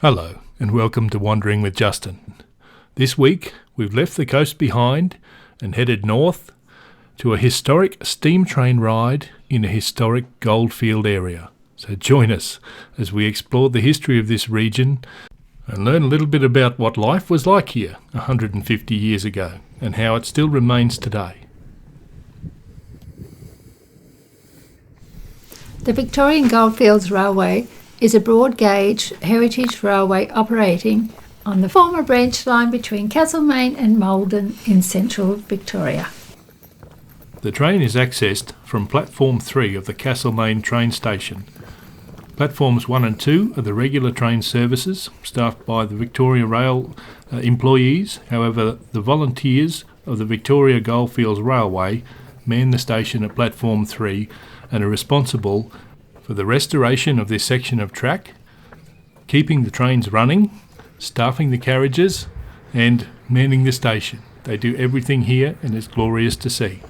Hello and welcome to Wandering with Justin. This week we've left the coast behind and headed north to a historic steam train ride in a historic goldfield area. So join us as we explore the history of this region and learn a little bit about what life was like here 150 years ago and how it still remains today. The Victoria Goldfields Railway is a broad gauge heritage railway operating on the former branch line between Castlemaine and Maldon in central Victoria. The train is accessed from Platform 3 of the Castlemaine train station. Platforms 1 and 2 are the regular train services staffed by the Victoria Rail employees. However, the volunteers of the Victoria Goldfields Railway man the station at Platform 3 and are responsible for the restoration of this section of track, keeping the trains running, staffing the carriages and manning the station. They do everything here and it's glorious to see.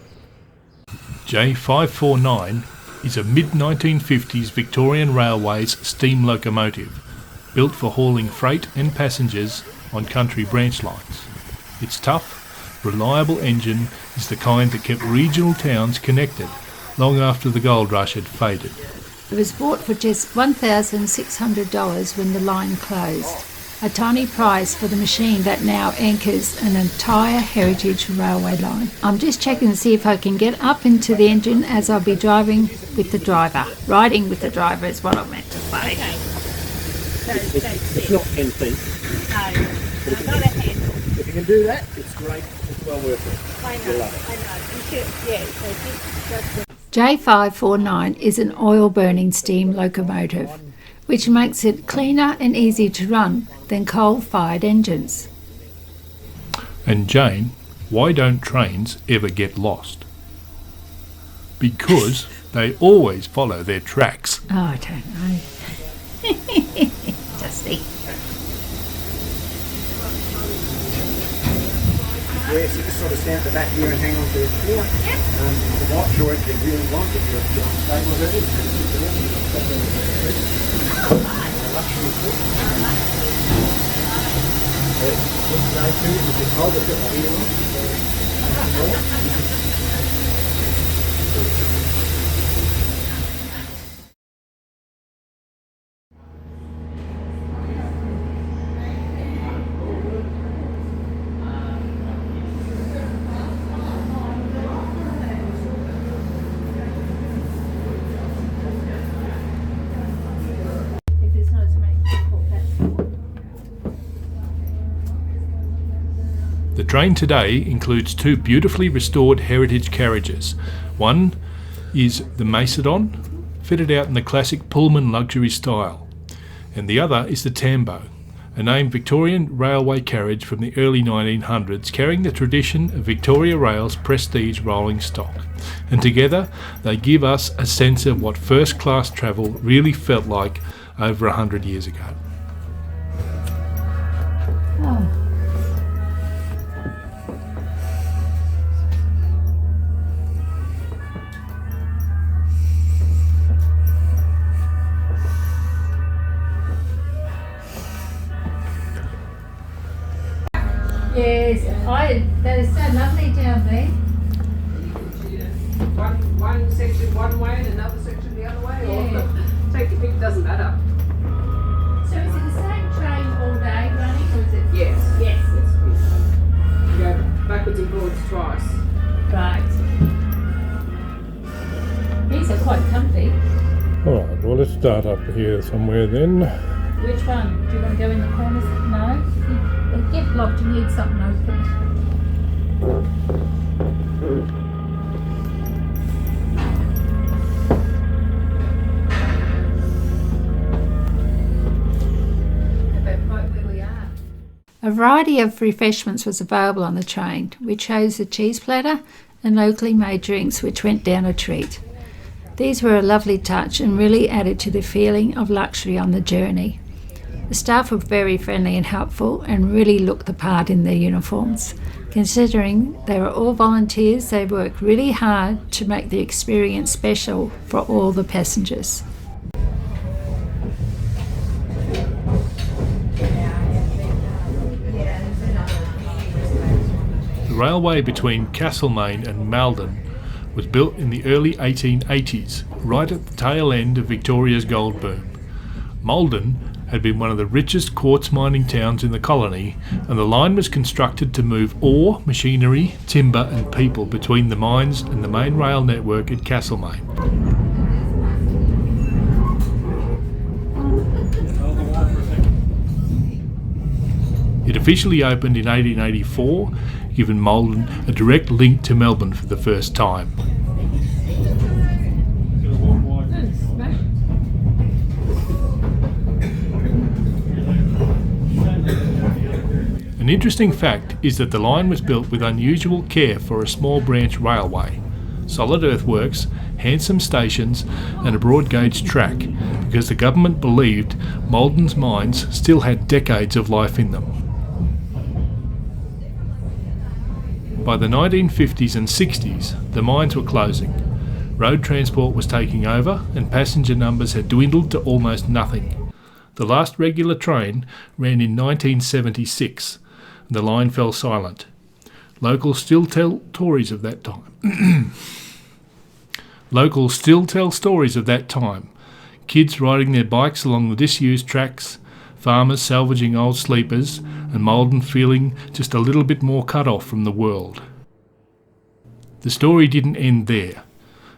J549 is a mid-1950s Victorian Railways steam locomotive built for hauling freight and passengers on country branch lines. Its tough, reliable engine is the kind that kept regional towns connected long after the gold rush had faded. It was bought for just $1,600 when the line closed, a tiny price for the machine that now anchors an entire heritage railway line. I'm just checking to see if I can get up into the engine as I'll be driving with the driver. Riding with the driver is what I meant to say. Okay. It's not 10 feet. No, not a hand. If you can do that, it's great. It's well worth it. I know. You should, J549 is an oil-burning steam locomotive, which makes it cleaner and easier to run than coal-fired engines. And Jayne, why don't trains ever get lost? Because they always follow their tracks. Oh, I don't know. Justy. Yeah, so just sort of stand at the back here and hang on to it here. To watch, or if you really want, if you're unstable with it, just hold it The train today includes two beautifully restored heritage carriages. One is the Maldon, fitted out in the classic Pullman luxury style, and the other is the Tambo, a named Victorian railway carriage from the early 1900s carrying the tradition of Victoria Rail's prestige rolling stock. And together they give us a sense of what first-class travel really felt like over 100 years ago. Oh. Yes, that is so lovely down there. One section one way and another section the other way, or take your pick, doesn't matter. So is it the same train all day running, or is it? Yes. Yes. You go backwards and forwards twice. Right. These are quite comfy. Alright, well let's start up here somewhere then. Which one? Do you want to go in the corners? No? They get locked, you need something open. A variety of refreshments was available on the train. We chose a cheese platter and locally made drinks which went down a treat. These were a lovely touch and really added to the feeling of luxury on the journey. The staff were very friendly and helpful and really looked the part in their uniforms. Considering they were all volunteers, they worked really hard to make the experience special for all the passengers. railway between Castlemaine and Maldon was built in the early 1880s, right at the tail end of Victoria's gold boom. Maldon had been one of the richest quartz mining towns in the colony, and the line was constructed to move ore, machinery, timber and people between the mines and the main rail network at Castlemaine. It officially opened in 1884, giving Maldon a direct link to Melbourne for the first time. An interesting fact is that the line was built with unusual care for a small branch railway. Solid earthworks, handsome stations and a broad gauge track, because the government believed Maldon's mines still had decades of life in them. By the 1950s and 60s, the mines were closing. Road transport was taking over and passenger numbers had dwindled to almost nothing. The last regular train ran in 1976. The line fell silent. Locals still tell stories of that time. Locals still tell stories of that time. Kids riding their bikes along the disused tracks, farmers salvaging old sleepers, and Maldon feeling just a little bit more cut off from the world. The story didn't end there.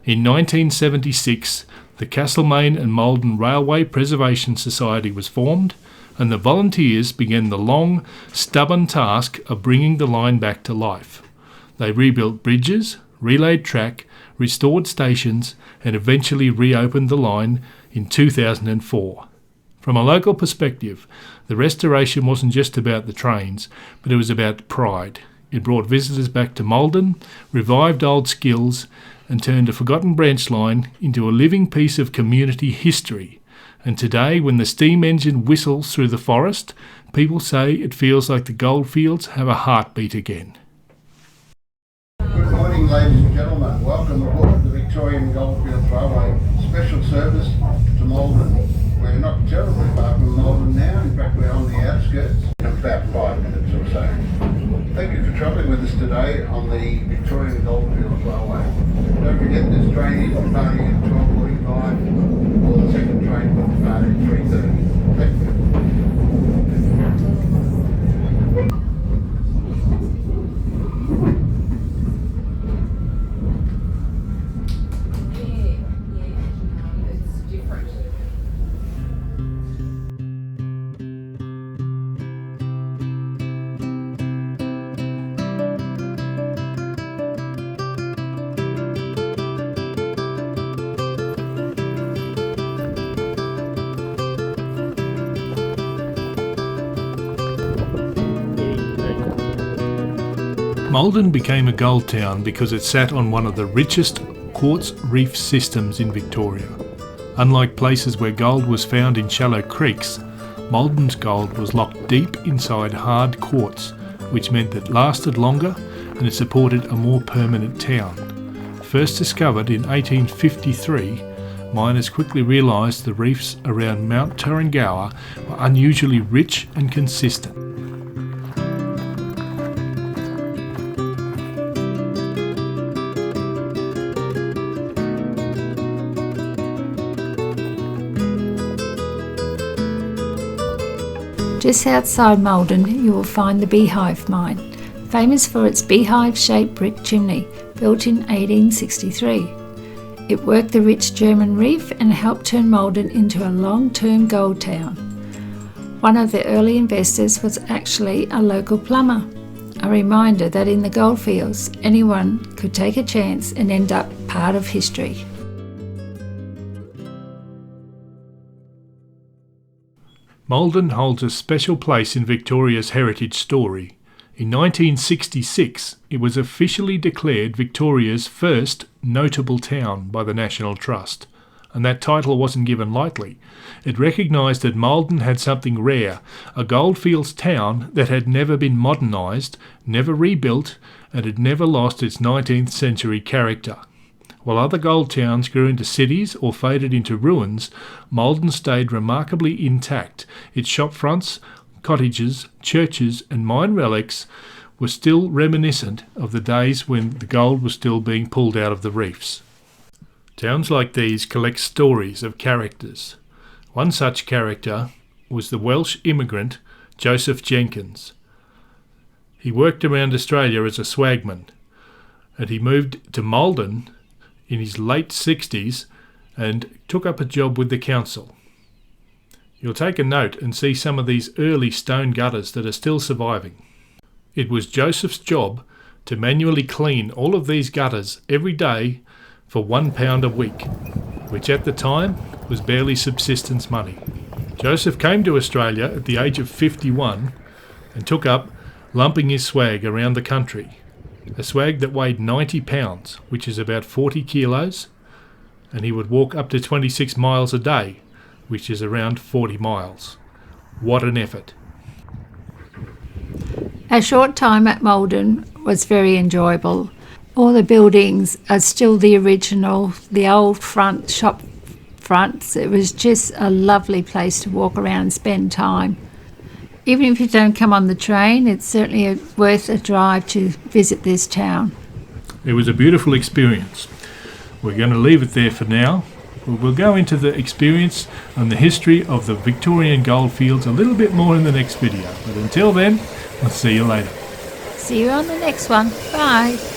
In 1976, the Castlemaine and Maldon Railway Preservation Society was formed, and the volunteers began the long, stubborn task of bringing the line back to life. They rebuilt bridges, relayed track, restored stations, and eventually reopened the line in 2004. From a local perspective, the restoration wasn't just about the trains, but it was about pride. It brought visitors back to Maldon, revived old skills, and turned a forgotten branch line into a living piece of community history. And today, when the steam engine whistles through the forest, people say it feels like the goldfields have a heartbeat again. Good morning, ladies and gentlemen. Welcome aboard the Victorian Goldfields Railway special service to Maldon. We're not terribly far from Maldon now. In fact, we're on the outskirts in about 5 minutes or so. Thank you for travelling with us today on the Victorian Goldfields Railway. Don't forget this train is departing at 12:45, or the second train will depart at 3:30. Thank you. It's different. Maldon became a gold town because it sat on one of the richest quartz reef systems in Victoria. Unlike places where gold was found in shallow creeks, Maldon's gold was locked deep inside hard quartz, which meant that it lasted longer and it supported a more permanent town. First discovered in 1853, miners quickly realised the reefs around Mount Tarrangower were unusually rich and consistent. Just outside Maldon, you will find the Beehive Mine, famous for its beehive-shaped brick chimney, built in 1863. It worked the rich German reef and helped turn Maldon into a long-term gold town. One of the early investors was actually a local plumber, a reminder that in the goldfields, anyone could take a chance and end up part of history. Maldon holds a special place in Victoria's heritage story. In 1966, it was officially declared Victoria's first notable town by the National Trust, and that title wasn't given lightly. It recognised that Maldon had something rare, a goldfields town that had never been modernised, never rebuilt, and had never lost its 19th century character. While other gold towns grew into cities or faded into ruins, Maldon stayed remarkably intact. Its shop fronts, cottages, churches and mine relics was still reminiscent of the days when the gold was still being pulled out of the reefs. Towns like these collect stories of characters. One such character was the Welsh immigrant Joseph Jenkins. He worked around Australia as a swagman, and he moved to Maldon in his late 60s and took up a job with the council. You'll take a note and see some of these early stone gutters that are still surviving. It was Joseph's job to manually clean all of these gutters every day for £1 a week, which at the time was barely subsistence money. Joseph came to Australia at the age of 51 and took up lumping his swag around the country. A swag that weighed 90 pounds, which is about 40 kilos, and he would walk up to 26 miles a day, which is around 40 miles. What an effort. Our short time at Maldon was very enjoyable. All the buildings are still the original, the old front shop fronts. It was just a lovely place to walk around and spend time. Even if you don't come on the train, it's certainly worth a drive to visit this town. It was a beautiful experience. We're going to leave it there for now. We'll go into the experience and the history of the Victorian goldfields a little bit more in the next video. But until then, I'll see you later. See you on the next one. Bye.